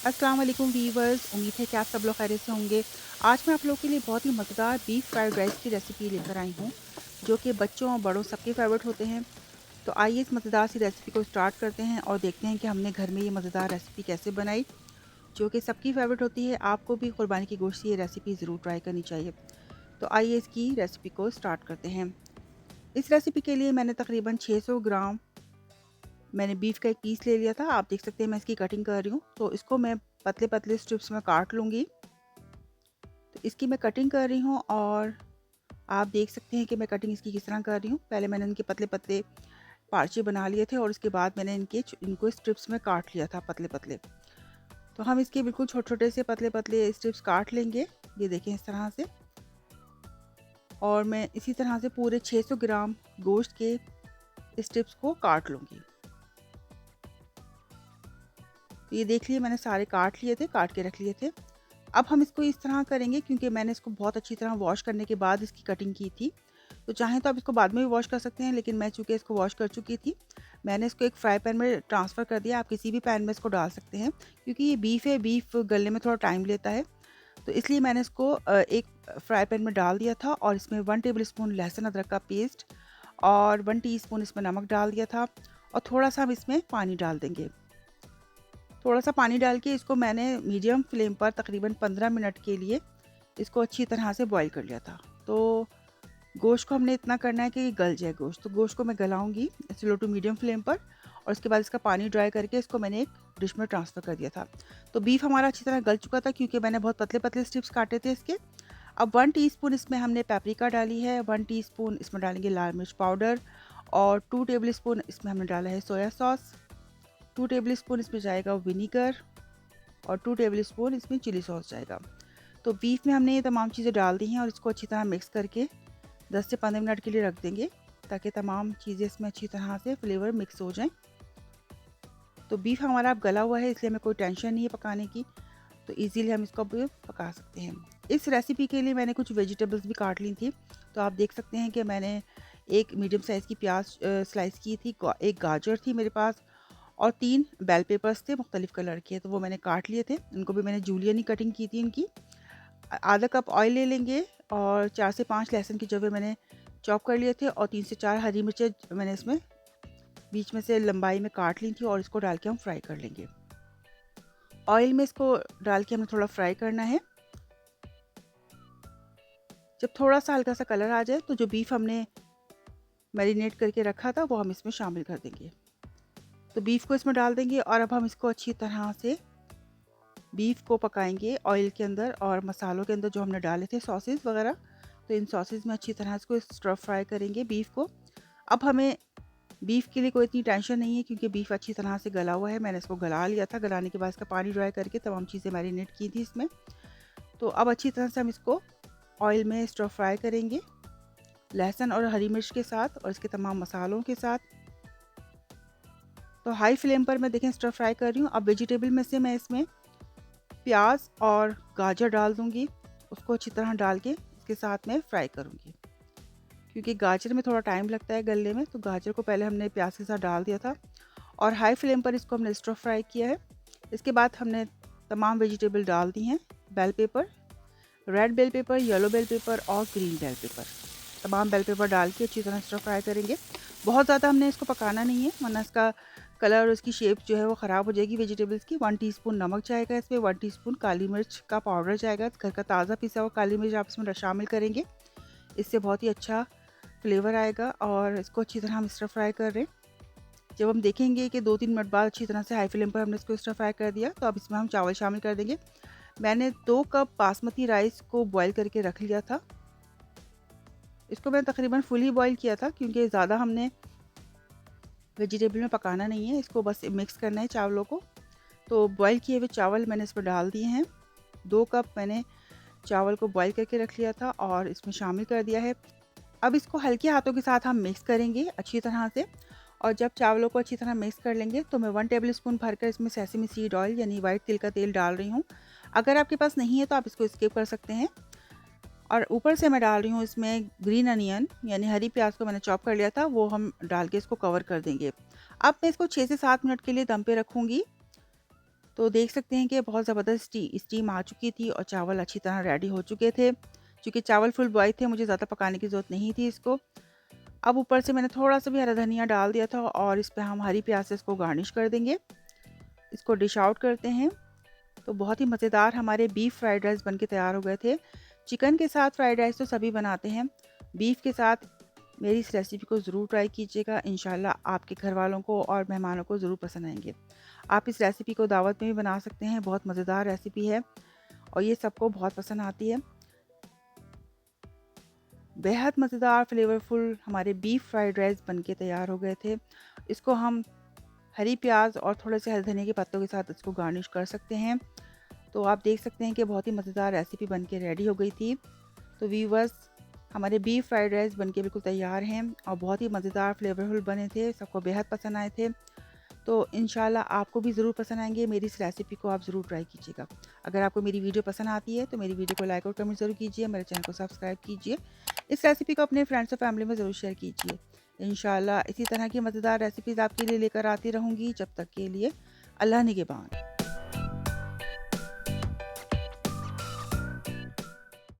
अस्सलाम वालेकुम वीवर्स, उम्मीद है कि आप सब लोग खैरियत से होंगे। आज मैं आप लोगों के लिए बहुत ही मज़ेदार बीफ फ्राइड राइस की रेसिपी लेकर आई हूँ, जो कि बच्चों और बड़ों सबके फ़ेवरेट होते हैं। तो आइए इस मज़ेदार सी रेसिपी को स्टार्ट करते हैं और देखते हैं कि हमने घर में ये मज़ेदार रेसिपी कैसे बनाई, जो कि सबकी फ़ेवरेट होती है। आपको भी कुर्बानी की गोश्त की ये रेसिपी ज़रूर ट्राई करनी चाहिए। तो आइए इसकी रेसिपी को स्टार्ट करते हैं। इस रेसिपी के लिए मैंने तकरीबन 600 ग्राम मैंने बीफ का एक पीस ले लिया था। आप देख सकते हैं मैं इसकी कटिंग कर रही हूँ। तो इसको मैं पतले-पतले स्ट्रिप्स में काट लूँगी। तो इसकी मैं कटिंग कर रही हूँ और आप देख सकते हैं कि मैं कटिंग इसकी किस तरह कर रही हूँ। पहले मैंने इनके पतले-पतले पार्चे बना लिए थे और उसके बाद मैंने इनको स्ट्रिप्स में काट लिया था पतले-पतले। तो हम इसके बिल्कुल छोटे-छोटे से पतले-पतले स्ट्रिप्स काट लेंगे। ये देखें इस तरह से। और मैं इसी तरह से पूरे 600 ग्राम गोश्त के स्ट्रिप्स को काट लूँगी। तो ये देख लिए मैंने सारे काट लिए थे, काट के रख लिए थे। अब हम इसको इस तरह करेंगे क्योंकि मैंने इसको बहुत अच्छी तरह वॉश करने के बाद इसकी कटिंग की थी। तो चाहें तो आप इसको बाद में भी वॉश कर सकते हैं, लेकिन मैं चूँकि इसको वॉश कर चुकी थी, मैंने इसको एक फ्राई पैन में ट्रांसफ़र कर दिया। आप किसी भी पैन में इसको डाल सकते हैं क्योंकि ये बीफ है, बीफ गलने में थोड़ा टाइम लेता है। तो इसलिए मैंने इसको एक फ्राई पैन में डाल दिया था और इसमें 1 टेबलस्पून लहसुन अदरक का पेस्ट और 1 टीस्पून इसमें नमक डाल दिया था और थोड़ा-सा हम इसमें पानी डाल देंगे। थोड़ा-सा पानी डाल के इसको मैंने मीडियम फ्लेम पर तकरीबन 15 मिनट के लिए इसको अच्छी तरह से बॉईल कर लिया था। तो गोश्त को हमने इतना करना है कि गल जाए गोश्त। तो गोश्त को मैं गलाऊँगी स्लो टू मीडियम फ्लेम पर और उसके बाद इसका पानी ड्राई करके इसको मैंने एक डिश में ट्रांसफ़र कर दिया था। तो बीफ हमारा अच्छी तरह गल चुका था क्योंकि मैंने बहुत पतले-पतले स्ट्रिप्स काटे थे इसके। अब 1 टीस्पून इसमें हमने पेपरिका डाली है, 1 टीस्पून इसमें डालेंगे लाल मिर्च पाउडर और 2 टेबलस्पून इसमें हमने डाला है सोया सॉस, 2 टेबलस्पून इसमें जाएगा विनेगर और 2 टेबलस्पून इसमें चिली सॉस जाएगा। तो बीफ में हमने ये तमाम चीज़ें डाल दी हैं और इसको अच्छी तरह मिक्स करके 10 से 15 मिनट के लिए रख देंगे ताकि तमाम चीज़ें इसमें अच्छी तरह से फ्लेवर मिक्स हो जाएं। तो बीफ हमारा अब गला हुआ है इसलिए हमें कोई टेंशन नहीं है पकाने की। तो इजीली हम इसको अब पका सकते हैं। इस रेसिपी के लिए मैंने कुछ वेजिटेबल्स भी काट ली थी। तो आप देख सकते हैं कि मैंने एक मीडियम साइज़ की प्याज स्लाइस की थी, एक गाजर थी मेरे पास और 3 बेल पेपर्स थे मुख्तलिफ़ कलर के, तो वो मैंने काट लिए थे। इनको भी मैंने जूलियन ही कटिंग की थी इनकी। आधा कप ऑयल ले लेंगे और 4 से 5 लहसुन की जवें मैंने चॉप कर लिए थे और 3 से 4 हरी मिर्चें मैंने इसमें बीच में से लंबाई में काट ली थी और इसको डाल के हम फ्राई कर लेंगे। ऑयल में इसको डाल के हमें थोड़ा फ्राई करना है। जब थोड़ा-सा हल्का-सा कलर आ जाए तो जो बीफ हमने मैरिनेट करके रखा था वो हम इसमें शामिल कर देंगे। तो बीफ को इसमें डाल देंगे और अब हम इसको अच्छी तरह से बीफ को पकाएँगे ऑयल के अंदर और मसालों के अंदर जो हमने डाले थे सॉसेस वगैरह, तो इन सॉसेस में अच्छी तरह इसको स्टर फ्राई करेंगे बीफ को। अब हमें बीफ के लिए कोई इतनी टेंशन नहीं है क्योंकि बीफ अच्छी तरह से गला हुआ है। मैंने इसको गला लिया था, गलाने के बाद इसका पानी ड्राई करके तमाम चीज़ें मैरिनेट की थी इसमें। तो अब अच्छी तरह से हम इसको ऑयल में स्टर फ्राई करेंगे, लहसुन और हरी मिर्च के साथ और इसके तमाम मसालों के साथ। तो हाई फ्लेम पर मैं देखें स्टर फ्राई कर रही हूँ। अब वेजिटेबल में से मैं इसमें प्याज और गाजर डाल दूँगी। उसको अच्छी तरह डाल के इसके साथ में फ्राई करूँगी। क्योंकि गाजर में थोड़ा टाइम लगता है गलने में, तो गाजर को पहले हमने प्याज के साथ डाल दिया था और हाई फ्लेम पर इसको हमने स्टर फ्राई किया है। इसके बाद हमने तमाम वेजिटेबल डाल दी हैं। Bell pepper, red bell pepper, yellow bell pepper और ग्रीन बेल पेपर। तमाम बेल पेपर डाल के अच्छी तरह स्टर फ्राई करेंगे। बहुत ज़्यादा हमने इसको पकाना नहीं है वरना इसका कलर और इसकी शेप जो है वो ख़राब हो जाएगी वेजिटेबल्स की। 1 टीस्पून नमक जाएगा इसमें, 1 टीस्पून काली मिर्च का पाउडर जाएगा। घर का ताज़ा पिसा हुआ काली मिर्च आप इसमें शामिल करेंगे। इससे बहुत ही अच्छा फ्लेवर आएगा और इसको अच्छी तरह हम स्टर फ्राई कर रहे हैं। जब हम देखेंगे कि 2-3 मिनट बाद अच्छी तरह से हाई फ्लेम पर हमने इसको स्टर फ्राई कर दिया, तो अब इसमें हम चावल शामिल कर देंगे। मैंने 2 कप बासमती राइस को बॉयल करके रख लिया था। इसको मैंने तकरीबन फुली बॉयल किया था क्योंकि ज़्यादा हमने वेजिटेबल में पकाना नहीं है, इसको बस मिक्स करना है चावलों को। तो बॉयल किए हुए चावल मैंने इसमें डाल दिए हैं। 2 कप मैंने चावल को बॉयल करके रख लिया था और इसमें शामिल कर दिया है। अब इसको हल्के हाथों के साथ हम मिक्स करेंगे अच्छी तरह से और जब चावलों को अच्छी तरह मिक्स कर लेंगे तो मैं 1 टेबलस्पून भरकर इसमें सेसमी सीड ऑयल यानी वाइट तिल का तेल डाल रही हूँ। अगर आपके पास नहीं है तो आप इसको स्किप कर सकते हैं। और ऊपर से मैं डाल रही हूँ इसमें ग्रीन अनियन यानी हरी प्याज को मैंने चॉप कर लिया था, वो हम डाल के इसको कवर कर देंगे। अब मैं इसको 6 से 7 मिनट के लिए दम पे रखूँगी तो देख सकते हैं कि बहुत ज़बरदस्त स्टीम आ चुकी थी और चावल अच्छी तरह रेडी हो चुके थे। चूँकि चावल फुल बॉयल थे, मुझे ज़्यादा पकाने की ज़रूरत नहीं थी इसको। अब ऊपर से मैंने थोड़ा-सा भी हरा धनिया डाल दिया था और इस पे हम हरी प्याज़ से इसको गार्निश कर देंगे। इसको डिश आउट करते हैं। तो बहुत ही मज़ेदार हमारे बीफ फ्राइड राइस बन के तैयार हो गए थे। चिकन के साथ फ्राइड राइस तो सभी बनाते हैं। बीफ के साथ मेरी इस रेसिपी को ज़रूर ट्राई कीजिएगा। इंशाल्लाह आपके घरवालों को और मेहमानों को ज़रूर पसंद आएँगे। आप इस रेसिपी को दावत में भी बना सकते हैं, बहुत मज़ेदार रेसिपी है और ये सबको बहुत पसंद आती है। बेहद मज़ेदार फ्लेवरफुल हमारे बीफ फ्राइड राइस बन के तैयार हो गए थे। इसको हम हरी प्याज़ और थोड़े से हरे धनिया के पत्तों के साथ इसको गार्निश कर सकते हैं। तो आप देख सकते हैं कि बहुत ही मज़ेदार रेसिपी बन के रेडी हो गई थी। तो व्यूअर्स, हमारे बीफ फ्राइड राइस बन के बिल्कुल तैयार हैं और बहुत ही मज़ेदार फ्लेवरफुल बने थे, सबको बेहद पसंद आए थे। तो इंशाल्लाह आपको भी ज़रूर पसंद आएँगे। मेरी इस रेसिपी को आप ज़रूर ट्राई कीजिएगा। अगर आपको मेरी वीडियो पसंद आती है तो मेरी वीडियो को लाइक और कमेंट ज़रूर कीजिए, मेरे चैनल को सब्सक्राइब कीजिए। इस रेसिपी को अपने फ्रेंड्स और फैमिली में ज़रूर शेयर कीजिए। इंशाल्लाह इसी तरह की मज़ेदार रेसिपीज़ आपके लिए लेकर आती रहूँगी। जब तक के लिए अल्लाह निगहबान।